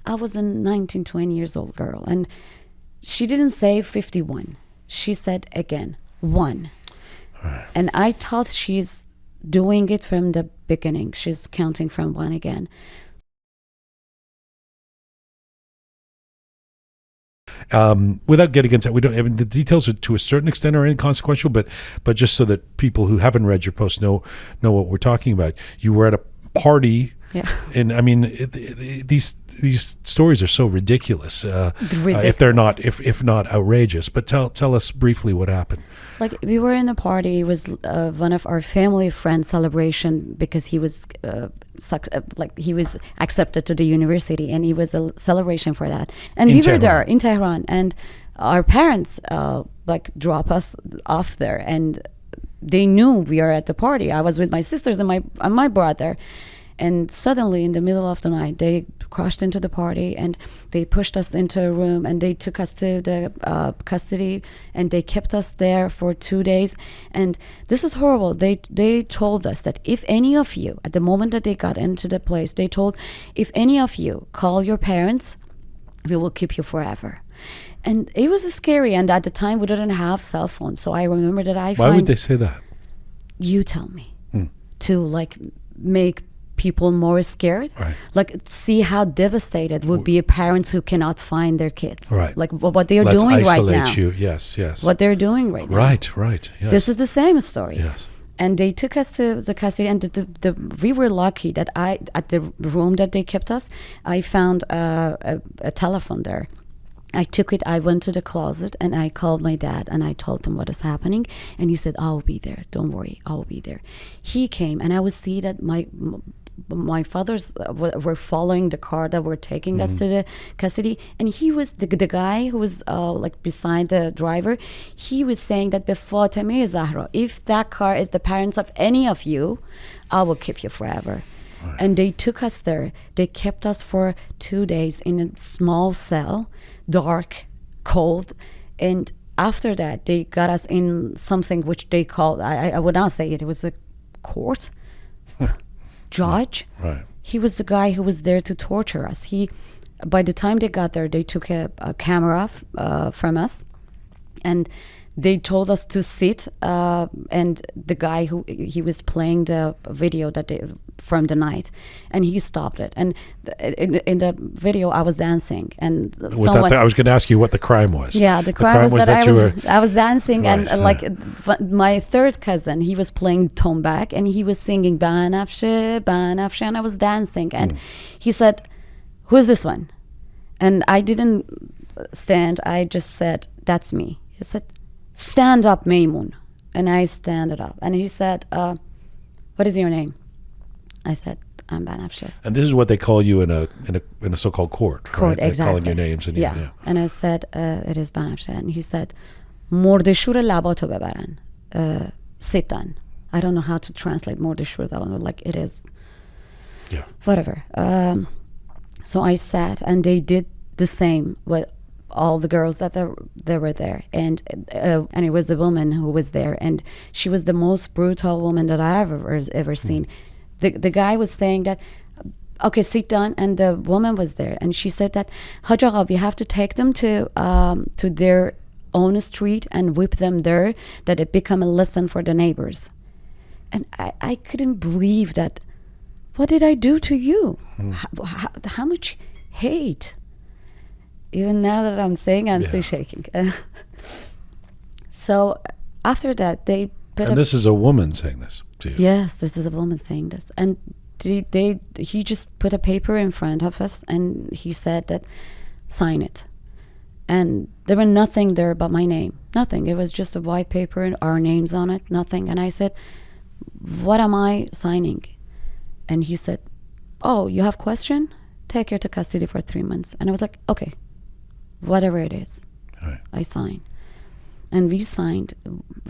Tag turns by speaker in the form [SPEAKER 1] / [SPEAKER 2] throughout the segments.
[SPEAKER 1] I was a 19, 20 years old girl. And she didn't say 51. She said again, 1.
[SPEAKER 2] Right.
[SPEAKER 1] And I thought she's doing it from the beginning. She's counting from 1 again.
[SPEAKER 2] Without getting into we don't. I mean, the details are to a certain extent are inconsequential, but just so that people who haven't read your post know what we're talking about. You were at a party, and I mean, these stories are so ridiculous. If they're not, if not outrageous. But tell us briefly what happened.
[SPEAKER 1] Like, we were in a party. It was one of our family friends' celebration because he was he was accepted to the university, and it was a celebration for that. And we were there in Tehran, and our parents drop us off there, and they knew we are at the party. I was with my sisters and my brother. And suddenly, in the middle of the night, they crashed into the party, and they pushed us into a room, and they took us to the custody, and they kept us there for 2 days. And this is horrible. They told us that if any of you, at the moment that they got into the place, they told, if any of you call your parents, we will keep you forever. And it was scary. And at the time, we didn't have cell phones. So I remember that
[SPEAKER 2] Why would they say that?
[SPEAKER 1] You tell me. To make people more scared,
[SPEAKER 2] right.
[SPEAKER 1] See how devastated would be parents who cannot find their kids,
[SPEAKER 2] right?
[SPEAKER 1] What they're doing right now.
[SPEAKER 2] Let's isolate you. Yes.
[SPEAKER 1] What they're doing right now.
[SPEAKER 2] Right. Yes.
[SPEAKER 1] This is the same story.
[SPEAKER 2] Yes.
[SPEAKER 1] And they took us to the custody, and we were lucky that at the room that they kept us, I found a telephone there. I took it, I went to the closet, and I called my dad, and I told him what is happening, and he said, I'll be there, don't worry, I'll be there. He came, and I would see that my fathers were following the car that were taking us to the custody, and he was the guy who was beside the driver. He was saying that Fatemeh Zahra, if that car is the parents of any of you, I will keep you forever. Right. And they took us there. They kept us for 2 days in a small cell, dark, cold, and after that they got us in something which they called, I would not say it was a court judge.
[SPEAKER 2] Right.
[SPEAKER 1] He was the guy who was there to torture us. By the time they got there, they took a camera from us, and they told us to sit, and the guy he was playing the video from the night, and he stopped it. And in the video, I was dancing, and
[SPEAKER 2] I was going to ask you what the crime was.
[SPEAKER 1] Yeah, the crime was that I was dancing,
[SPEAKER 2] right,
[SPEAKER 1] and my third cousin, he was playing tombak, and he was singing Banafsheh, Banafsheh, and I was dancing, and he said, "Who's this one?" And I didn't stand. I just said, "That's me." He said, "Stand up, Maymun." And I stood up. And he said, "What is your name?" I said, "I'm Banafsheh."
[SPEAKER 2] And this is what they call you in a so-called court.
[SPEAKER 1] Court,
[SPEAKER 2] right?
[SPEAKER 1] exactly.
[SPEAKER 2] They're calling your names. And
[SPEAKER 1] yeah. And I said, "It is Banafsheh." And he said, "Mordeshur labato bebaran." Sit down. I don't know how to translate Mordeshur. It is.
[SPEAKER 2] Yeah.
[SPEAKER 1] Whatever. So I sat, and they did the same with all the girls that they were there, and it was the woman who was there, and she was the most brutal woman that I ever seen. The guy was saying that, okay, sit down, and the woman was there, and she said that, Haj Agha, we have to take them to their own street and whip them there, that it become a lesson for the neighbors. And I couldn't believe that. What did I do to you? How much hate? Even now that I'm saying, I'm still shaking. So after that, they put.
[SPEAKER 2] And this is a woman saying this to you.
[SPEAKER 1] Yes, this is a woman saying this, and he just put a paper in front of us, and he said that, sign it. And there was nothing there but my name, nothing. It was just a white paper and our names on it, nothing. And I said, "What am I signing?" And he said, "Oh, you have question? Take her to custody for 3 months." And I was like, okay, whatever it is.
[SPEAKER 2] Right.
[SPEAKER 1] I signed. And we signed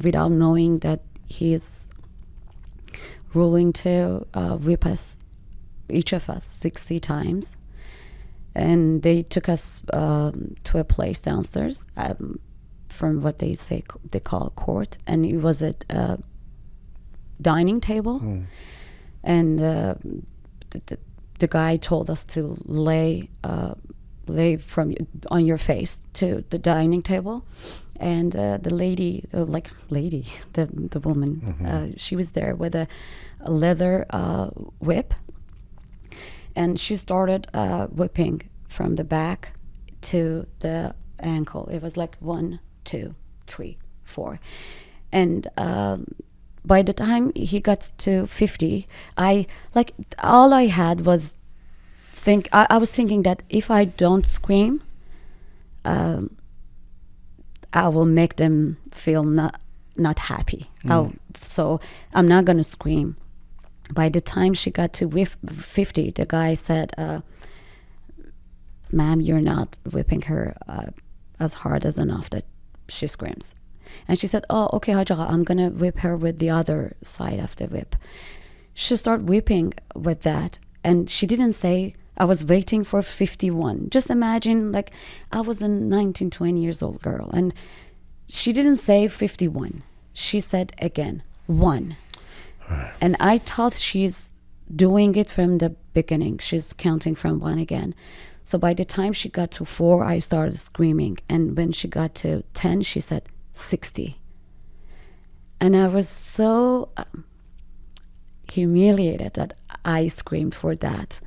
[SPEAKER 1] without knowing that he is ruling to whip us, each of us, 60 times. And they took us to a place downstairs, from what they call court. And it was a dining table. And the guy told us to lay lay from on your face to the dining table, and the lady, the woman, she was there with a leather whip, and she started whipping from the back to the ankle. It was like 1, 2, 3, 4, and by the time he got to 50, all I had was I was thinking that if I don't scream, I will make them feel not happy. So I'm not gonna scream. By the time she got to 50, the guy said, "Ma'am, you're not whipping her as hard as enough that she screams." And she said, "Oh, okay, Hajj Agha, I'm gonna whip her with the other side of the whip." She started whipping with that, and she didn't say, I was waiting for 51. Just imagine, like, I was a 19, 20 years old girl, and she didn't say 51. She said again, 1. And I thought she's doing it from the beginning. She's counting from 1 again. So by the time she got to 4, I started screaming. And when she got to 10, she said 60. And I was so humiliated that I screamed for that.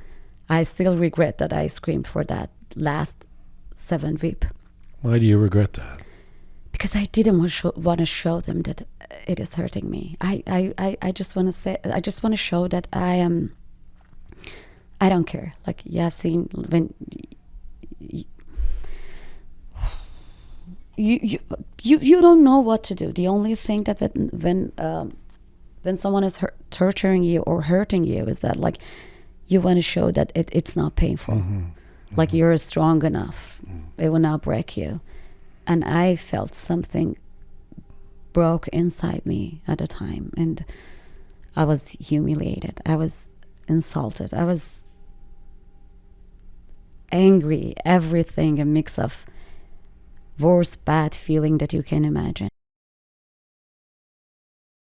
[SPEAKER 1] I still regret that I screamed for that last 7 whip.
[SPEAKER 2] Why do you regret that?
[SPEAKER 1] Because I didn't want to show them that it is hurting me. I just want to say, I just want to show that I don't care. Like, you have seen when you don't know what to do. The only thing that when someone is torturing you or hurting you is that, like, you want to show that it's not painful. Like, you're strong enough. It will not break you. And I felt something broke inside me at the time. And I was humiliated. I was insulted. I was angry. Everything, a mix of worst bad feeling that you can imagine.